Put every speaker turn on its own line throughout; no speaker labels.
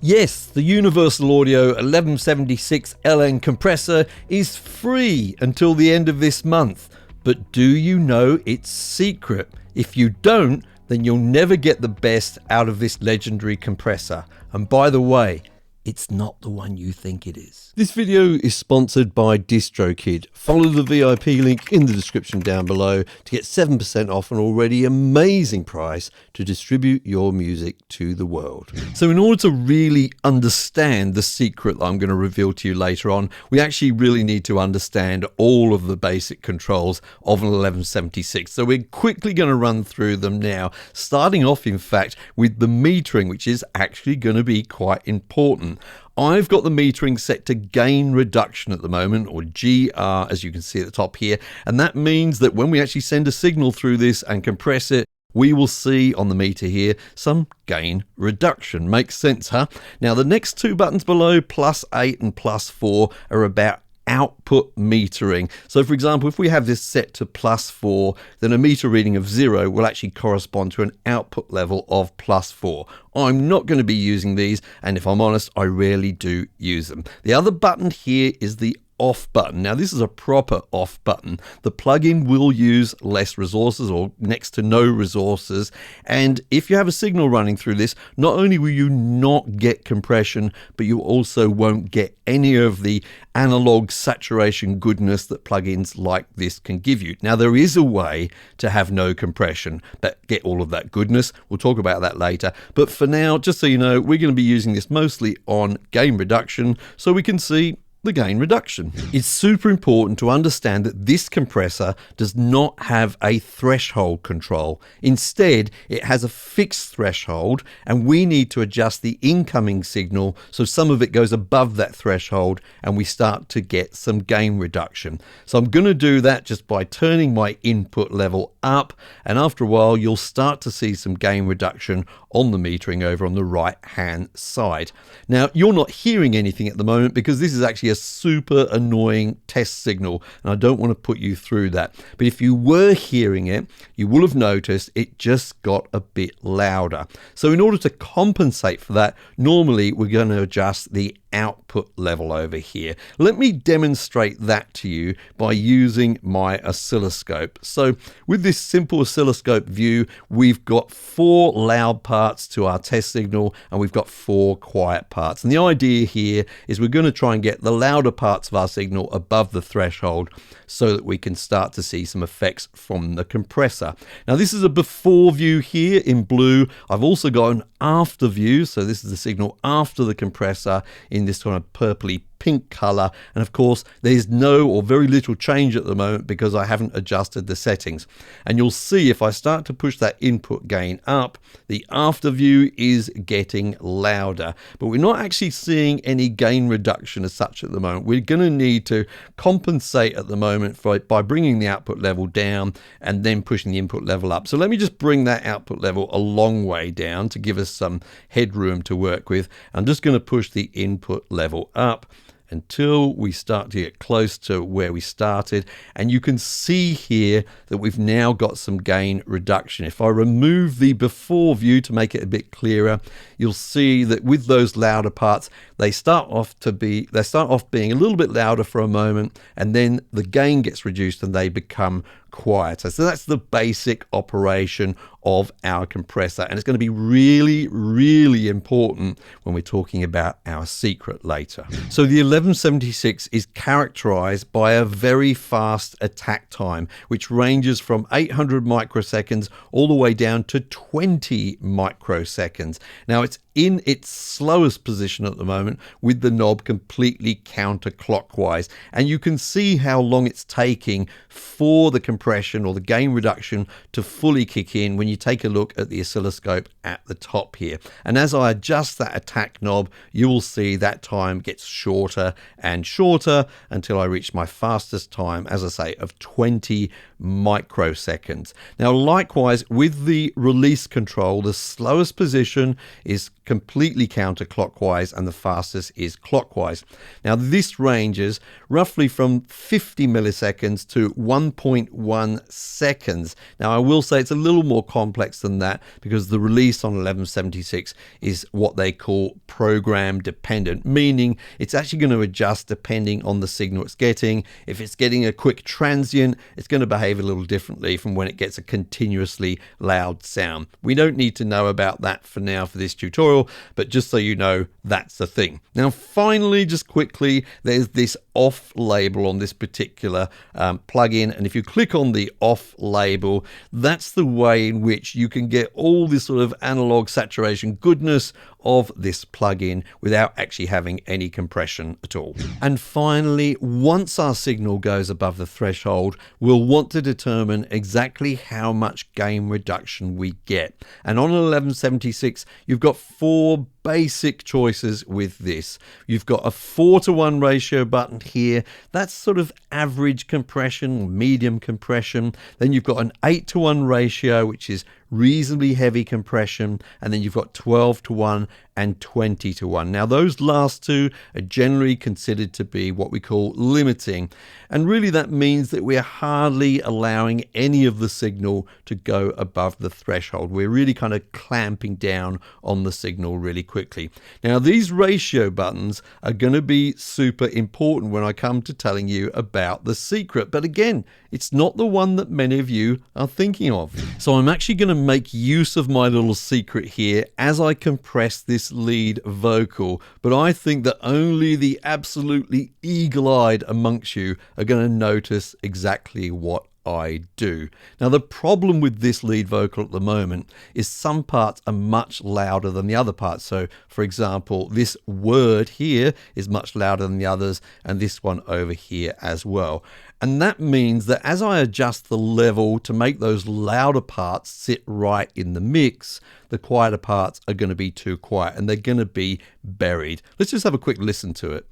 Yes, the Universal Audio 1176 LN compressor is free until the end of this month. But do you know its secret? If you don't, then you'll never get the best out of this legendary compressor. And by the way, it's not the one you think it is. This video is sponsored by DistroKid. Follow the VIP link in the description down below to get 7% off an already amazing price to distribute your music to the world. So in order to really understand the secret that I'm going to reveal to you later on, we actually really need to understand all of the basic controls of an 1176. So we're quickly going to run through them now, starting off in fact with the metering, which is actually going to be quite important. I've got the metering set to gain reduction at the moment, or GR, as you can see at the top here. And that means that when we actually send a signal through this and compress it, we will see on the meter here some gain reduction. Makes sense, huh? Now, the next two buttons below, +8 and +4, are about output metering. So for example, if we have this set to +4, then a meter reading of 0 will actually correspond to an output level of +4. I'm not going to be using these, and if I'm honest, I rarely do use them. The other button here is the off button. Now this is a proper off button. The plugin will use less resources or next to no resources, and if you have a signal running through this, not only will you not get compression, but you also won't get any of the analog saturation goodness that plugins like this can give you. Now there is a way to have no compression but get all of that goodness. We'll talk about that later, but for now, just so you know, we're going to be using this mostly on gain reduction so we can see the gain reduction. It's super important to understand that this compressor does not have a threshold control. Instead, it has a fixed threshold, and we need to adjust the incoming signal so some of it goes above that threshold and we start to get some gain reduction. So I'm going to do that just by turning my input level up, and after a while you'll start to see some gain reduction on the metering over on the right hand side. Now you're not hearing anything at the moment because this is actually a super annoying test signal, and I don't want to put you through that. But if you were hearing it, you will have noticed it just got a bit louder. So in order to compensate for that, normally we're going to adjust the output level over here. Let me demonstrate that to you by using my oscilloscope. So with this simple oscilloscope view, we've got 4 loud parts to our test signal and we've got 4 quiet parts. And the idea here is we're going to try and get the louder parts of our signal above the threshold so that we can start to see some effects from the compressor. Now this is a before view here in blue. I've also got an after view, so this is the signal after the compressor in this kind of purpley pink color, and of course there's no or very little change at the moment because I haven't adjusted the settings. And you'll see if I start to push that input gain up, the after view is getting louder, but we're not actually seeing any gain reduction as such at the moment. We're going to need to compensate at the moment by bringing the output level down and then pushing the input level up. So let me just bring that output level a long way down to give us some headroom to work with. I'm just going to push the input level up until we start to get close to where we started, and you can see here that we've now got some gain reduction. If I remove the before view to make it a bit clearer, you'll see that with those louder parts, they start off being a little bit louder for a moment, and then the gain gets reduced and they become quieter. So that's the basic operation of our compressor, and it's going to be really, really important when we're talking about our secret later. So the 1176 is characterized by a very fast attack time, which ranges from 800 microseconds all the way down to 20 microseconds. Now it's in its slowest position at the moment with the knob completely counterclockwise, and you can see how long it's taking for the compression or the gain reduction to fully kick in when you take a look at the oscilloscope at the top here. And as I adjust that attack knob, you will see that time gets shorter and shorter until I reach my fastest time, as I say, of 20 microseconds. Now, likewise, with the release control, the slowest position is completely counterclockwise and the fastest is clockwise. Now, this ranges roughly from 50 milliseconds to 1.1 seconds. Now, I will say it's a little more complex than that because the release on 1176 is what they call program dependent, meaning it's actually going to adjust depending on the signal it's getting. If it's getting a quick transient, it's going to behave a little differently from when it gets a continuously loud sound. We don't need to know about that for now for this tutorial, but just so you know, that's the thing. Now, finally, just quickly, there's this off label on this particular plugin, and if you click on the off label, that's the way in which you can get all this sort of analog saturation goodness of this plugin without actually having any compression at all. And finally, once our signal goes above the threshold, we'll want to determine exactly how much gain reduction we get. And on 1176, you've got 4 basic choices with this. You've got a 4:1 ratio button here. That's sort of average compression, medium compression. Then you've got an 8:1 ratio, which is reasonably heavy compression. And then you've got 12:1 and 20:1. Now, those last two are generally considered to be what we call limiting. And really that means that we're hardly allowing any of the signal to go above the threshold. We're really kind of clamping down on the signal really quickly. Now, these ratio buttons are going to be super important when I come to telling you about the secret. But again, it's not the one that many of you are thinking of. So I'm actually going to make use of my little secret here as I compress this lead vocal. But I think that only the absolutely eagle-eyed amongst you are going to notice exactly what I do. Now, the problem with this lead vocal at the moment is some parts are much louder than the other parts. So, for example, this word here is much louder than the others, and this one over here as well. And that means that as I adjust the level to make those louder parts sit right in the mix, the quieter parts are going to be too quiet and they're going to be buried. Let's just have a quick listen to it.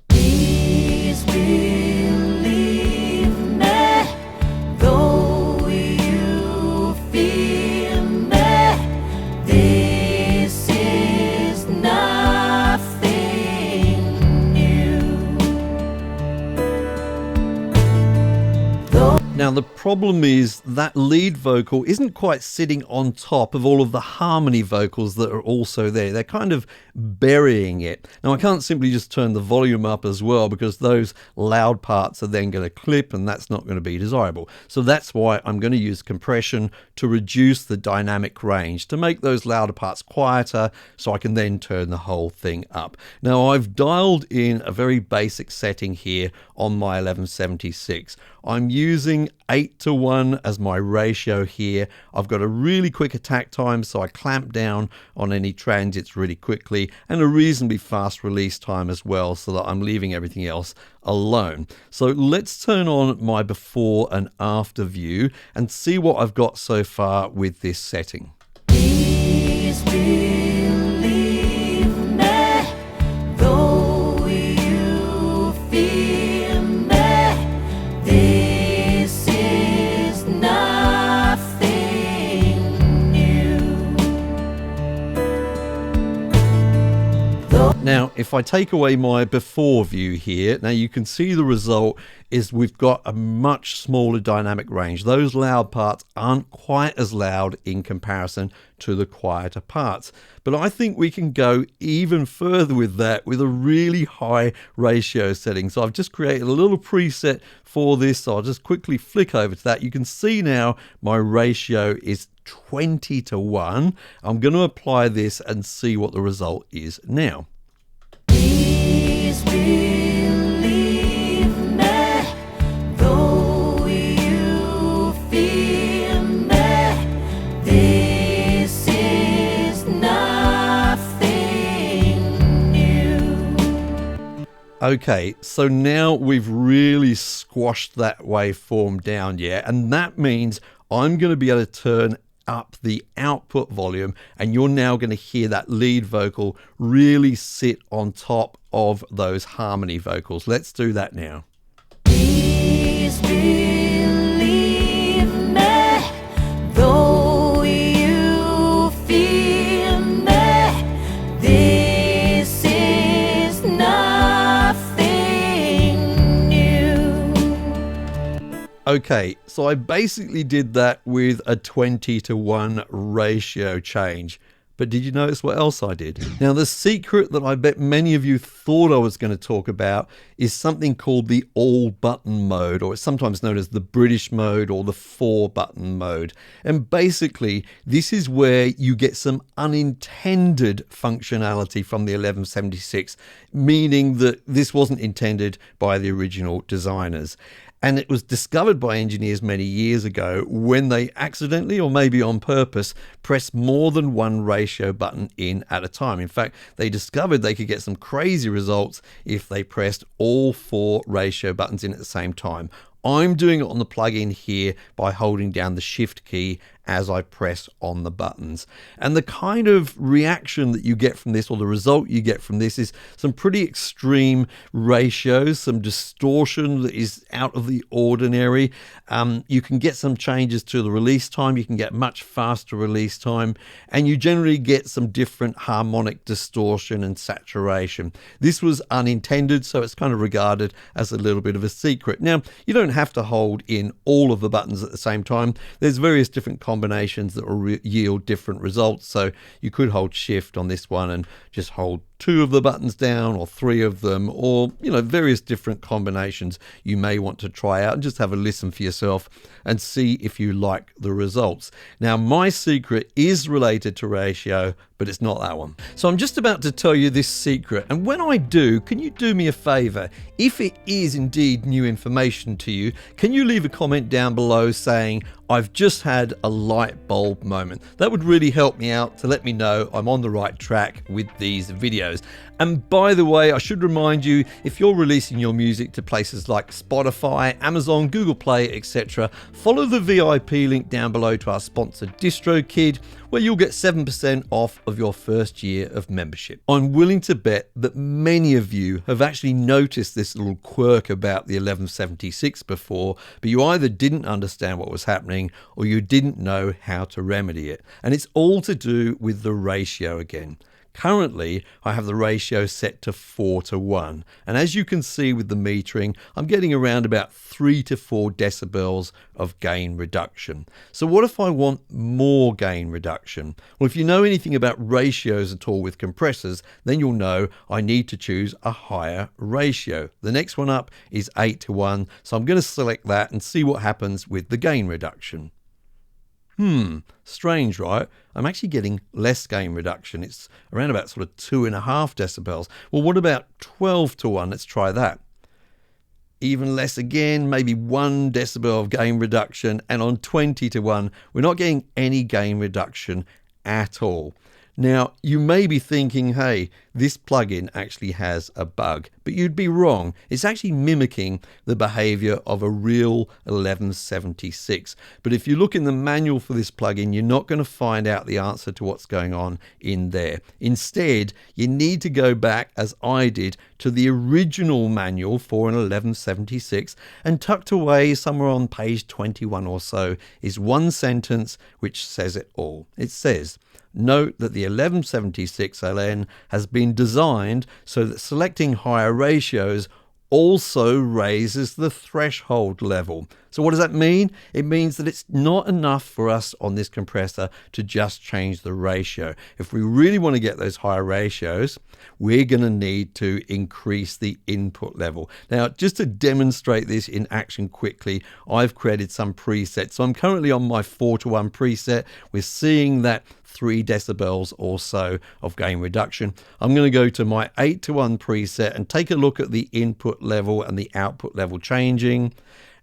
Please believe me, though you feel me, this is nothing new.
Now, the problem is that lead vocal isn't quite sitting on top of all of the harmony vocals that are also there. They're kind of burying it. Now, I can't simply just turn the volume up as well because those loud parts are then going to clip and that's not going to be desirable. So that's why I'm going to use compression to reduce the dynamic range to make those louder parts quieter so I can then turn the whole thing up. Now, I've dialed in a very basic setting here on my 1176. I'm using 8:1 as my ratio here. I've got a really quick attack time, so I clamp down on any transients really quickly, and a reasonably fast release time as well, so that I'm leaving everything else alone. So let's turn on my before and after view and see what I've got so far with this setting.
Please believe me, though you feel me, this is nothing new.
Now, if I take away my before view here, now you can see the result is we've got a much smaller dynamic range. Those loud parts aren't quite as loud in comparison to the quieter parts. But I think we can go even further with that with a really high ratio setting. So I've just created a little preset for this. So I'll just quickly flick over to that. You can see now my ratio is 20:1. I'm going to apply this and see what the result is now.
Please believe me, though you feel me, this is nothing new.
Okay, so now we've really squashed that waveform down, yeah? And that means I'm going to be able to turn up the output volume, and you're now going to hear that lead vocal really sit on top of those harmony vocals. Let's do that now.
Please believe
Okay, so I basically did that with a 20-to-1 ratio change. But did you notice what else I did? Now, the secret that I bet many of you thought I was going to talk about is something called the all button mode, or it's sometimes known as the British mode or the 4-button mode. And basically, this is where you get some unintended functionality from the 1176, meaning that this wasn't intended by the original designers. And it was discovered by engineers many years ago when they accidentally, or maybe on purpose, pressed more than one ratio button in at a time. In fact, they discovered they could get some crazy results if they pressed all 4 ratio buttons in at the same time. I'm doing it on the plugin here by holding down the Shift key as I press on the buttons. And the kind of reaction that you get from this, or the result you get from this, is some pretty extreme ratios, some distortion that is out of the ordinary. You can get some changes to the release time. You can get much faster release time, and you generally get some different harmonic distortion and saturation. This was unintended, so it's kind of regarded as a little bit of a secret. Now, you don't have to hold in all of the buttons at the same time. There's various different combinations that will yield different results. So you could hold Shift on this one and just hold 2 of the buttons down, or 3 of them, or various different combinations you may want to try out, and just have a listen for yourself and see if you like the results. Now, my secret is related to ratio, but it's not that one. So I'm just about to tell you this secret, and when I do, can you do me a favor? If it is indeed new information to you, can you leave a comment down below saying, I've just had a light bulb moment? That would really help me out to let me know I'm on the right track with these videos. And by the way, I should remind you, if you're releasing your music to places like Spotify, Amazon, Google Play, etc., follow the VIP link down below to our sponsor DistroKid, where you'll get 7% off of your first year of membership. I'm willing to bet that many of you have actually noticed this little quirk about the 1176 before, but you either didn't understand what was happening or you didn't know how to remedy it. And it's all to do with the ratio again. Currently, I have the ratio set to 4-to-1, and as you can see with the metering, I'm getting around about 3 to 4 decibels of gain reduction. So what if I want more gain reduction? Well, if you know anything about ratios at all with compressors, then you'll know I need to choose a higher ratio. The next one up is 8-to-1, so I'm going to select that and see what happens with the gain reduction. Strange, right? I'm actually getting less gain reduction. It's around about sort of 2.5 decibels. Well, what about 12-to-1? Let's try that. Even less again, maybe 1 decibel of gain reduction. And on 20-to-1, we're not getting any gain reduction at all. Now, you may be thinking, hey, this plugin actually has a bug, but you'd be wrong. It's actually mimicking the behavior of a real 1176. But if you look in the manual for this plugin, you're not going to find out the answer to what's going on in there. Instead, you need to go back, as I did, to the original manual for an 1176, and tucked away somewhere on page 21 or so is one sentence which says it all. It says, note that the 1176 LN has been designed so that selecting higher ratios also raises the threshold level. So what does that mean? It means that it's not enough for us on this compressor to just change the ratio. If we really want to get those higher ratios, we're going to need to increase the input level. Now, just to demonstrate this in action quickly, I've created some presets. So I'm currently on my 4-to-1 preset. We're seeing that 3 decibels or so of gain reduction. I'm going to go to my 8-to-1 preset and take a look at the input level and the output level changing.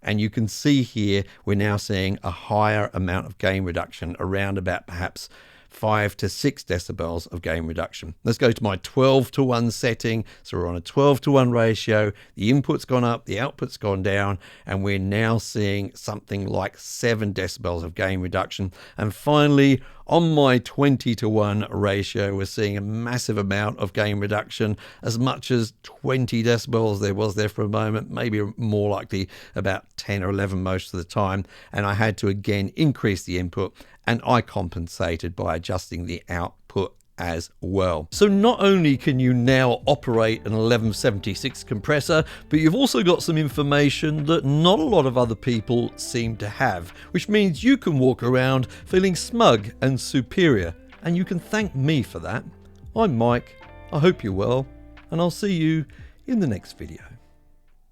And you can see here, we're now seeing a higher amount of gain reduction, around about perhaps 5 to 6 decibels of gain reduction. Let's go to my 12-to-1 setting. So we're on a 12-to-1 ratio. The input's gone up, the output's gone down, and we're now seeing something like 7 decibels of gain reduction. And finally, on my 20-to-1 ratio, we're seeing a massive amount of gain reduction, as much as 20 decibels there was there for a moment, maybe more likely about 10 or 11 most of the time. And I had to again increase the input, and I compensated by adjusting the output as well. So not only can you now operate an 1176 compressor, but you've also got some information that not a lot of other people seem to have, which means you can walk around feeling smug and superior, and you can thank me for that. I'm Mike, I hope you're well, and I'll see you in the next video.